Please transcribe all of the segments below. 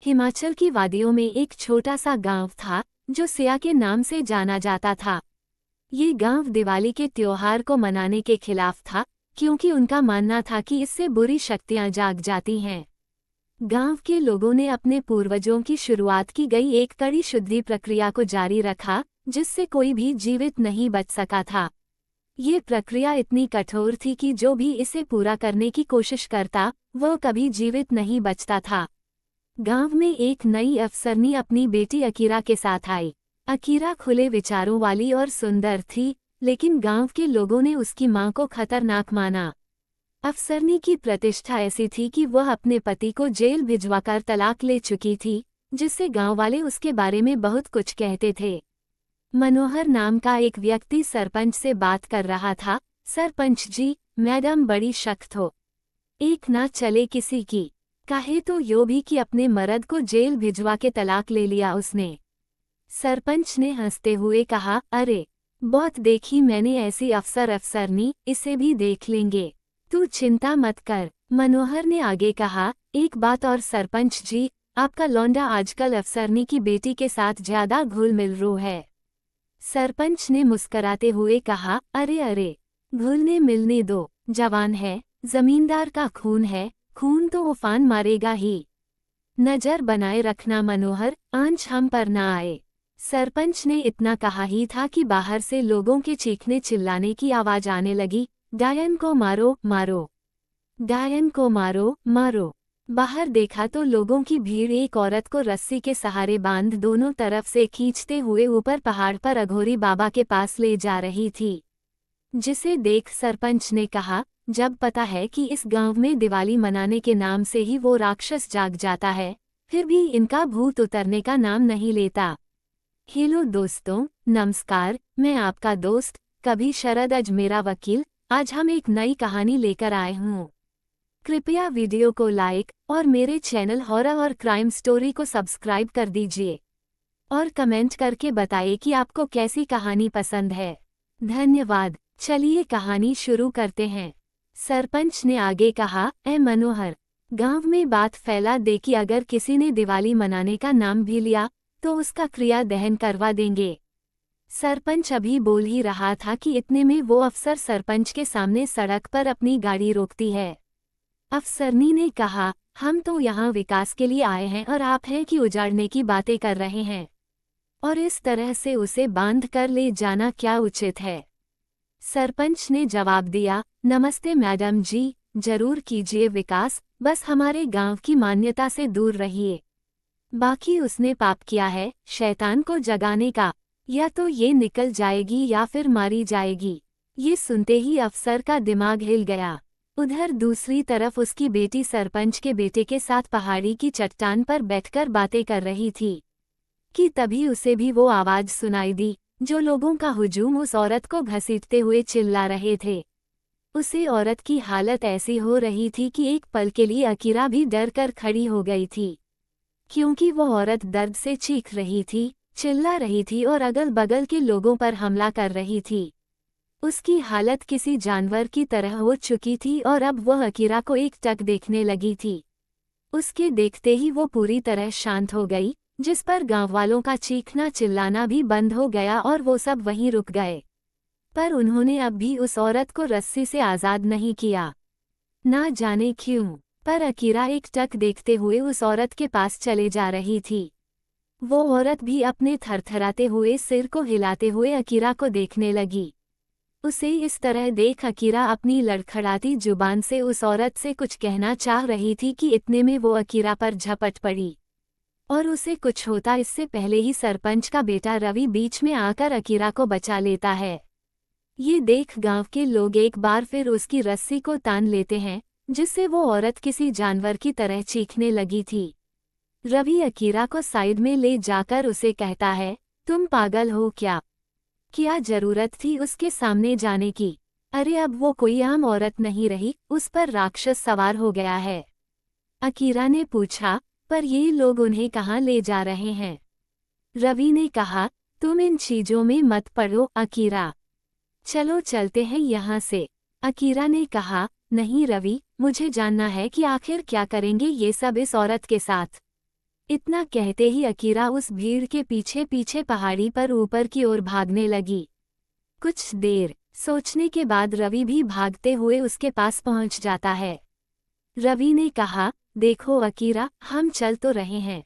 हिमाचल की वादियों में एक छोटा सा गांव था जो सिया के नाम से जाना जाता था। ये गांव दिवाली के त्योहार को मनाने के खिलाफ था, क्योंकि उनका मानना था कि इससे बुरी शक्तियां जाग जाती हैं। गांव के लोगों ने अपने पूर्वजों की शुरुआत की गई एक कड़ी शुद्धि प्रक्रिया को जारी रखा, जिससे कोई भी जीवित नहीं बच सका था। ये प्रक्रिया इतनी कठोर थी कि जो भी इसे पूरा करने की कोशिश करता, वह कभी जीवित नहीं बचता था। गांव में एक नई अफसरनी अपनी बेटी अकीरा के साथ आई। अकीरा खुले विचारों वाली और सुंदर थी, लेकिन गांव के लोगों ने उसकी मां को खतरनाक माना। अफसरनी की प्रतिष्ठा ऐसी थी कि वह अपने पति को जेल भिजवाकर तलाक ले चुकी थी, जिससे गांव वाले उसके बारे में बहुत कुछ कहते थे। मनोहर नाम का एक व्यक्ति सरपंच से बात कर रहा था। सरपंच जी, मैडम बड़ी सख्त हो, एक ना चले किसी की। कहे तो यो भी कि अपने मर्द को जेल भिजवा के तलाक ले लिया उसने। सरपंच ने हंसते हुए कहा, अरे बहुत देखी मैंने ऐसी अफसरनी, इसे भी देख लेंगे, तू चिंता मत कर। मनोहर ने आगे कहा, एक बात और सरपंच जी, आपका लौंडा आजकल अफसरनी की बेटी के साथ ज्यादा घुल मिल रो है। सरपंच ने मुस्कराते हुए कहा, अरे अरे, घुलने मिलने दो, जवान है, जमींदार का खून है, खून तो उफान मारेगा ही। नजर बनाए रखना मनोहर, आंच हम पर न आए। सरपंच ने इतना कहा ही था कि बाहर से लोगों के चीखने चिल्लाने की आवाज आने लगी, डायन को मारो मारो, डायन को मारो मारो। बाहर देखा तो लोगों की भीड़ एक औरत को रस्सी के सहारे बांध दोनों तरफ से खींचते हुए ऊपर पहाड़ पर अघोरी बाबा के पास ले जा रही थी। जिसे देख सरपंच ने कहा, जब पता है कि इस गांव में दिवाली मनाने के नाम से ही वो राक्षस जाग जाता है, फिर भी इनका भूत उतरने का नाम नहीं लेता। हेलो दोस्तों, नमस्कार, मैं आपका दोस्त कभी शरद अजमेरा वकील। आज हम एक नई कहानी लेकर आए हूँ। कृपया वीडियो को लाइक और मेरे चैनल हॉरर और क्राइम स्टोरी को सब्सक्राइब कर दीजिए और कमेंट करके बताइए कि आपको कैसी कहानी पसंद है। धन्यवाद। चलिए कहानी शुरू करते हैं। सरपंच ने आगे कहा, ए मनोहर, गांव में बात फैला दे कि अगर किसी ने दिवाली मनाने का नाम भी लिया तो उसका क्रिया दहन करवा देंगे। सरपंच अभी बोल ही रहा था कि इतने में वो अफसर सरपंच के सामने सड़क पर अपनी गाड़ी रोकती है। अफसरनी ने कहा, हम तो यहाँ विकास के लिए आए हैं और आप हैं कि उजाड़ने की बातें कर रहे हैं, और इस तरह से उसे बांध कर ले जाना क्या उचित है। सरपंच ने जवाब दिया, नमस्ते मैडम जी, जरूर कीजिए विकास, बस हमारे गांव की मान्यता से दूर रहिए। बाकी उसने पाप किया है शैतान को जगाने का, या तो ये निकल जाएगी या फिर मारी जाएगी। ये सुनते ही अफसर का दिमाग हिल गया। उधर दूसरी तरफ उसकी बेटी सरपंच के बेटे के साथ पहाड़ी की चट्टान पर बैठकर बातें कर रही थी कि तभी उसे भी वो आवाज सुनाई दी जो लोगों का हुजूम उस औरत को घसीटते हुए चिल्ला रहे थे। उसे औरत की हालत ऐसी हो रही थी कि एक पल के लिए अकीरा भी डर कर खड़ी हो गई थी, क्योंकि वो औरत दर्द से चीख रही थी, चिल्ला रही थी और अगल बगल के लोगों पर हमला कर रही थी। उसकी हालत किसी जानवर की तरह हो चुकी थी और अब वह अकीरा को एक टक देखने लगी थी। उसके देखते ही वो पूरी तरह शांत हो गई, जिस पर गांव वालों का चीखना चिल्लाना भी बंद हो गया और वो सब वहीं रुक गए। पर उन्होंने अब भी उस औरत को रस्सी से आज़ाद नहीं किया। ना जाने क्यों, पर अकीरा एक टक देखते हुए उस औरत के पास चले जा रही थी। वो औरत भी अपने थरथराते हुए सिर को हिलाते हुए अकीरा को देखने लगी। उसे इस तरह देख अकीरा अपनी लड़खड़ाती जुबान से उस औरत से कुछ कहना चाह रही थी कि इतने में वो अकीरा पर झपट पड़ी, और उसे कुछ होता इससे पहले ही सरपंच का बेटा रवि बीच में आकर अकीरा को बचा लेता है। ये देख गांव के लोग एक बार फिर उसकी रस्सी को तान लेते हैं, जिससे वो औरत किसी जानवर की तरह चीखने लगी थी। रवि अकीरा को साइड में ले जाकर उसे कहता है, तुम पागल हो क्या जरूरत थी उसके सामने जाने की? अरे अब वो कोई आम औरत नहीं रही, उस पर राक्षस सवार हो गया है। अकीरा ने पूछा, पर ये लोग उन्हें कहाँ ले जा रहे हैं? रवि ने कहा, तुम इन चीजों में मत पड़ो अकीरा, चलो चलते हैं यहाँ से। अकीरा ने कहा, नहीं रवि, मुझे जानना है कि आखिर क्या करेंगे ये सब इस औरत के साथ। इतना कहते ही अकीरा उस भीड़ के पीछे पीछे पहाड़ी पर ऊपर की ओर भागने लगी। कुछ देर सोचने के बाद रवि भी भागते हुए उसके पास पहुंच जाता है। रवि ने कहा, देखो अकीरा, हम चल तो रहे हैं,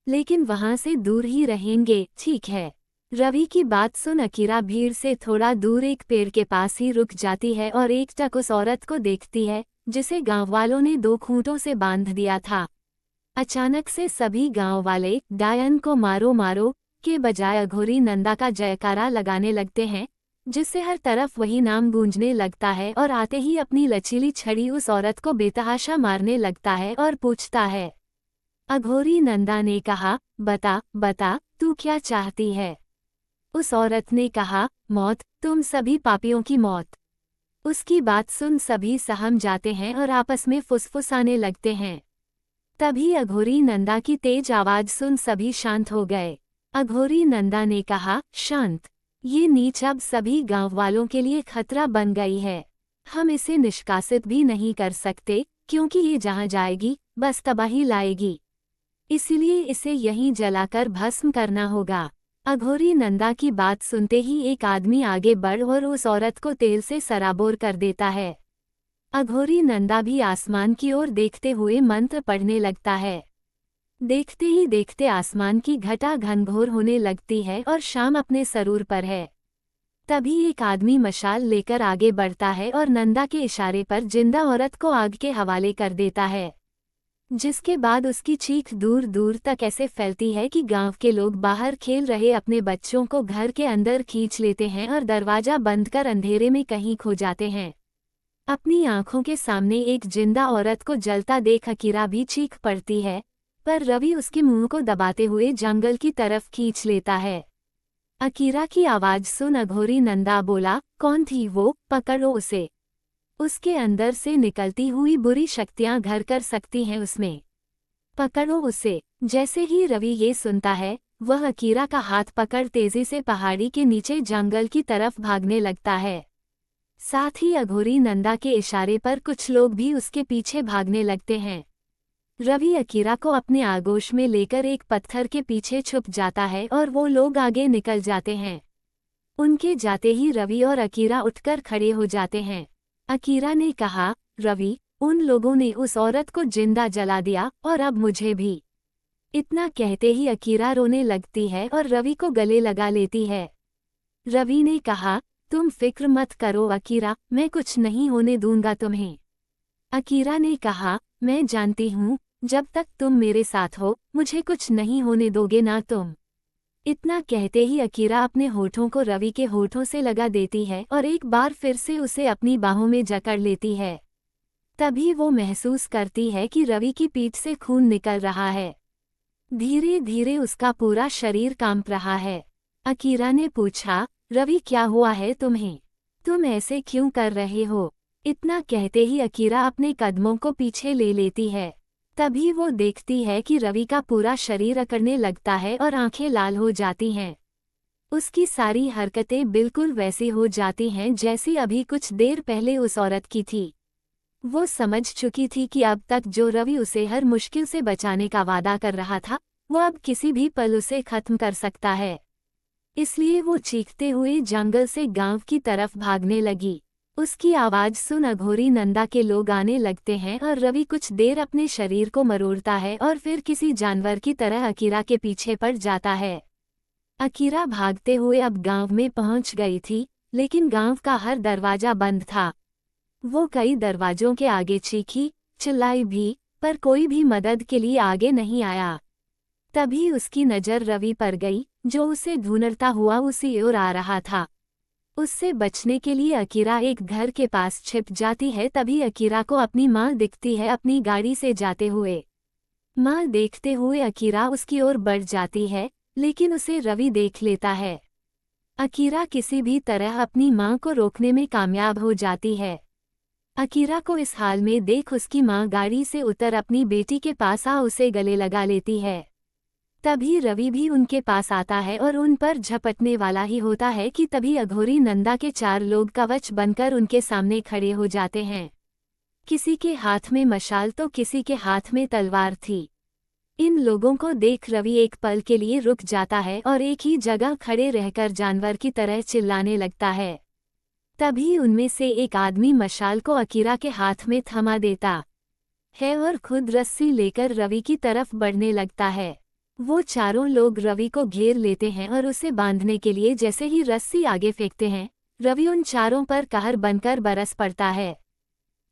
लेकिन वहां से दूर ही रहेंगे, ठीक है? रवि की बात सुन अकीरा भीड़ से थोड़ा दूर एक पेड़ के पास ही रुक जाती है और एकटक उस औरत को देखती है जिसे गांव वालों ने 2 खूंटों से बांध दिया था। अचानक से सभी गांव वाले डायन को मारो मारो के बजाय अघोरी नंदा का जयकारा लगाने लगते हैं, जिससे हर तरफ वही नाम गूंजने लगता है और आते ही अपनी लचीली छड़ी उस औरत को बेतहाशा मारने लगता है और पूछता है। अघोरी नंदा ने कहा, बता बता, तू क्या चाहती है? उस औरत ने कहा, मौत, तुम सभी पापियों की मौत। उसकी बात सुन सभी सहम जाते हैं और आपस में फुसफुसाने लगते हैं। तभी अघोरी नंदा की तेज आवाज सुन सभी शांत हो गए। अघोरी नंदा ने कहा, शांत, ये नीच अब सभी गांव वालों के लिए खतरा बन गई है। हम इसे निष्कासित भी नहीं कर सकते, क्योंकि ये जहां जाएगी बस तबाही लाएगी। इसलिए इसे यहीं जलाकर भस्म करना होगा। अघोरी नंदा की बात सुनते ही एक आदमी आगे बढ़ और उस औरत को तेल से सराबोर कर देता है। अघोरी नंदा भी आसमान की ओर देखते हुए मंत्र पढ़ने लगता है। देखते ही देखते आसमान की घटा घनघोर होने लगती है और शाम अपने सरूर पर है। तभी एक आदमी मशाल लेकर आगे बढ़ता है और नंदा के इशारे पर जिंदा औरत को आग के हवाले कर देता है, जिसके बाद उसकी चीख दूर दूर तक ऐसे फैलती है कि गांव के लोग बाहर खेल रहे अपने बच्चों को घर के अंदर खींच लेते हैं और दरवाजा बंद कर अंधेरे में कहीं खो जाते हैं। अपनी आंखों के सामने एक जिंदा औरत को जलता देख अकीरा भी चीख पड़ती है, पर रवि उसके मुंह को दबाते हुए जंगल की तरफ खींच लेता है। अकीरा की आवाज सुन अघोरी नंदा बोला, कौन थी वो? पकड़ो उसे। उसके अंदर से निकलती हुई बुरी शक्तियां घर कर सकती हैं उसमें। पकड़ो उसे। जैसे ही रवि ये सुनता है, वह अकीरा का हाथ पकड़ तेजी से पहाड़ी के नीचे जंगल की तरफ भागने लगता है। साथ ही अघोरी नंदा के इशारे पर कुछ लोग भी उसके पीछे भागने लगते हैं। रवि अकीरा को अपने आगोश में लेकर एक पत्थर के पीछे छुप जाता है और वो लोग आगे निकल जाते हैं। उनके जाते ही रवि और अकीरा उठकर खड़े हो जाते हैं। अकीरा ने कहा, रवि, उन लोगों ने उस औरत को जिंदा जला दिया और अब मुझे भी। इतना कहते ही अकीरा रोने लगती है और रवि को गले लगा लेती है। रवि ने कहा, तुम फिक्र मत करो अकीरा, मैं कुछ नहीं होने दूंगा तुम्हें। अकीरा ने कहा, मैं जानती हूँ, जब तक तुम मेरे साथ हो मुझे कुछ नहीं होने दोगे ना तुम। इतना कहते ही अकीरा अपने होठों को रवि के होठों से लगा देती है और एक बार फिर से उसे अपनी बाहों में जकड़ लेती है। तभी वो महसूस करती है कि रवि की पीठ से खून निकल रहा है। धीरे धीरे उसका पूरा शरीर कांप रहा है। अकीरा ने पूछा, रवि, क्या हुआ है तुम्हें? तुम ऐसे क्यों कर रहे हो? इतना कहते ही अकीरा अपने कदमों को पीछे ले लेती है। तभी वो देखती है कि रवि का पूरा शरीर अकड़ने लगता है और आंखें लाल हो जाती हैं। उसकी सारी हरकतें बिल्कुल वैसी हो जाती हैं जैसी अभी कुछ देर पहले उस औरत की थी। वो समझ चुकी थी कि अब तक जो रवि उसे हर मुश्किल से बचाने का वादा कर रहा था, वो अब किसी भी पल उसे खत्म कर सकता है। इसलिए वो चीखते हुए जंगल से गांव की तरफ भागने लगी। उसकी आवाज सुन अघोरी नंदा के लोग आने लगते हैं और रवि कुछ देर अपने शरीर को मरोड़ता है और फिर किसी जानवर की तरह अकीरा के पीछे पड़ जाता है। अकीरा भागते हुए अब गांव में पहुंच गई थी, लेकिन गांव का हर दरवाजा बंद था। वो कई दरवाजों के आगे चीखी, चिल्लाई भी, पर कोई भी मदद के लिए आगे नहीं आया। तभी उसकी नज़र रवि पर गई, जो उसे ढूंढता हुआ उसी ओर आ रहा था। उससे बचने के लिए अकीरा एक घर के पास छिप जाती है। तभी अकीरा को अपनी माँ दिखती है अपनी गाड़ी से जाते हुए। माँ देखते हुए अकीरा उसकी ओर बढ़ जाती है, लेकिन उसे रवि देख लेता है। अकीरा किसी भी तरह अपनी माँ को रोकने में कामयाब हो जाती है। अकीरा को इस हाल में देख उसकी माँ गाड़ी से उतर अपनी बेटी के पास आ उसे गले लगा लेती है। तभी रवि भी उनके पास आता है और उन पर झपटने वाला ही होता है कि तभी अघोरी नंदा के 4 लोग कवच बनकर उनके सामने खड़े हो जाते हैं। किसी के हाथ में मशाल तो किसी के हाथ में तलवार थी। इन लोगों को देख रवि एक पल के लिए रुक जाता है और एक ही जगह खड़े रहकर जानवर की तरह चिल्लाने लगता है। तभी उनमें से एक आदमी मशाल को अकीरा के हाथ में थमा देता है और खुद रस्सी लेकर रवि की तरफ बढ़ने लगता है। वो चारों लोग रवि को घेर लेते हैं और उसे बांधने के लिए जैसे ही रस्सी आगे फेंकते हैं, रवि उन चारों पर कहर बनकर बरस पड़ता है।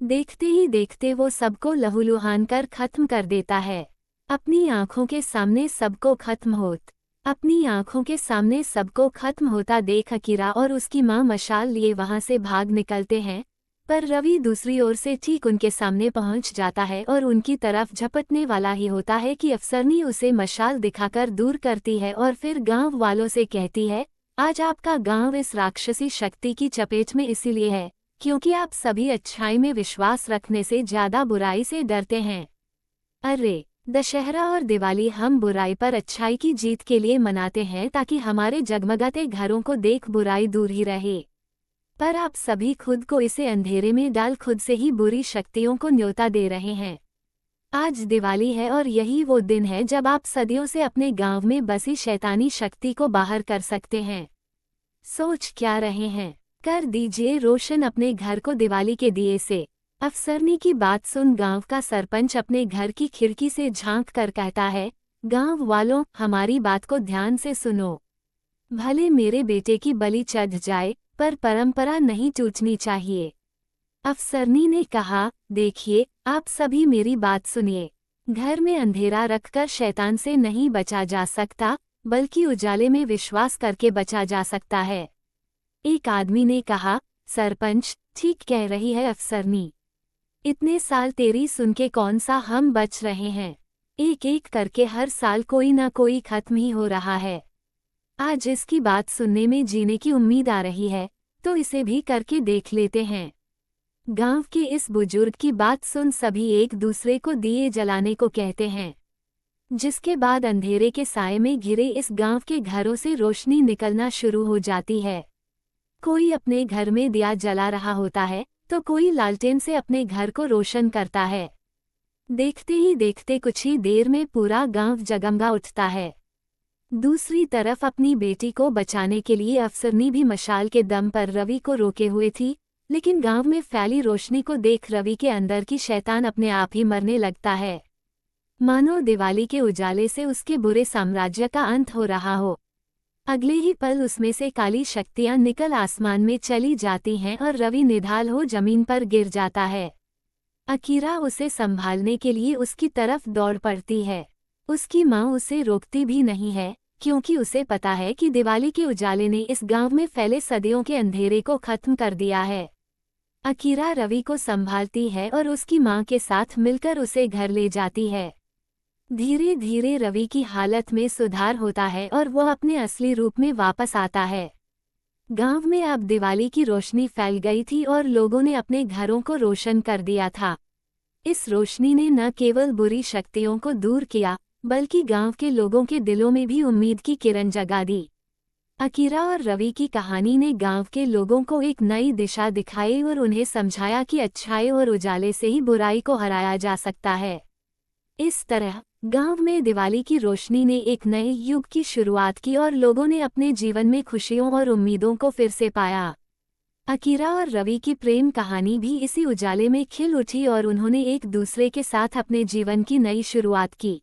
देखते ही देखते वो सबको लहूलुहान कर खत्म कर देता है। अपनी आंखों के सामने सबको खत्म होता देख अकीरा और उसकी मां मशाल लिए वहां से भाग निकलते हैं, पर रवि दूसरी ओर से ठीक उनके सामने पहुंच जाता है और उनकी तरफ झपटने वाला ही होता है कि अफसरनी उसे मशाल दिखाकर दूर करती है और फिर गांव वालों से कहती है, आज आपका गांव इस राक्षसी शक्ति की चपेट में इसीलिए है क्योंकि आप सभी अच्छाई में विश्वास रखने से ज्यादा बुराई से डरते हैं। अरे, दशहरा और दिवाली हम बुराई पर अच्छाई की जीत के लिए मनाते हैं ताकि हमारे जगमगाते घरों को देख बुराई दूर ही रहे। पर आप सभी खुद को इसे अंधेरे में डाल खुद से ही बुरी शक्तियों को न्योता दे रहे हैं। आज दिवाली है और यही वो दिन है जब आप सदियों से अपने गांव में बसी शैतानी शक्ति को बाहर कर सकते हैं। सोच क्या रहे हैं? कर दीजिए रोशन अपने घर को दिवाली के दिए से। अफसरनी की बात सुन गांव का सरपंच अपने घर की खिड़की से झांक कर कहता है, गांव वालों, हमारी बात को ध्यान से सुनो। भले मेरे बेटे की बलि चढ़ जाए, पर परंपरा नहीं टूटनी चाहिए। अफसरनी ने कहा, देखिए, आप सभी मेरी बात सुनिए। घर में अंधेरा रखकर शैतान से नहीं बचा जा सकता, बल्कि उजाले में विश्वास करके बचा जा सकता है। एक आदमी ने कहा, सरपंच, ठीक कह रही है अफसरनी। इतने साल तेरी सुन के कौन सा हम बच रहे हैं। एक एक करके हर साल कोई ना कोई खत्म ही हो रहा है। आज इसकी बात सुनने में जीने की उम्मीद आ रही है, तो इसे भी करके देख लेते हैं। गांव के इस बुजुर्ग की बात सुन सभी एक दूसरे को दिए जलाने को कहते हैं, जिसके बाद अंधेरे के साए में घिरे इस गांव के घरों से रोशनी निकलना शुरू हो जाती है। कोई अपने घर में दिया जला रहा होता है, तो कोई लालटेन से अपने घर को रोशन करता है। देखते ही देखते कुछ ही देर में पूरा गांव जगमगा उठता है। दूसरी तरफ अपनी बेटी को बचाने के लिए अफसरनी भी मशाल के दम पर रवि को रोके हुए थी, लेकिन गांव में फैली रोशनी को देख रवि के अंदर की शैतान अपने आप ही मरने लगता है, मानो दिवाली के उजाले से उसके बुरे साम्राज्य का अंत हो रहा हो। अगले ही पल उसमें से काली शक्तियां निकल आसमान में चली जाती हैं और रवि निढाल हो जमीन पर गिर जाता है। अकीरा उसे संभालने के लिए उसकी तरफ दौड़ पड़ती है। उसकी मां उसे रोकती भी नहीं है, क्योंकि उसे पता है कि दिवाली के उजाले ने इस गांव में फैले सदियों के अंधेरे को खत्म कर दिया है। अकीरा रवि को संभालती है और उसकी मां के साथ मिलकर उसे घर ले जाती है। धीरे धीरे रवि की हालत में सुधार होता है और वह अपने असली रूप में वापस आता है। गांव में अब दिवाली की रोशनी फैल गई थी और लोगों ने अपने घरों को रोशन कर दिया था। इस रोशनी ने न केवल बुरी शक्तियों को दूर किया, बल्कि गांव के लोगों के दिलों में भी उम्मीद की किरण जगा दी। अकीरा और रवि की कहानी ने गांव के लोगों को एक नई दिशा दिखाई और उन्हें समझाया कि अच्छाई और उजाले से ही बुराई को हराया जा सकता है। इस तरह गांव में दिवाली की रोशनी ने एक नए युग की शुरुआत की और लोगों ने अपने जीवन में खुशियों और उम्मीदों को फिर से पाया। अकीरा और रवि की प्रेम कहानी भी इसी उजाले में खिल उठी और उन्होंने एक दूसरे के साथ अपने जीवन की नई शुरुआत की।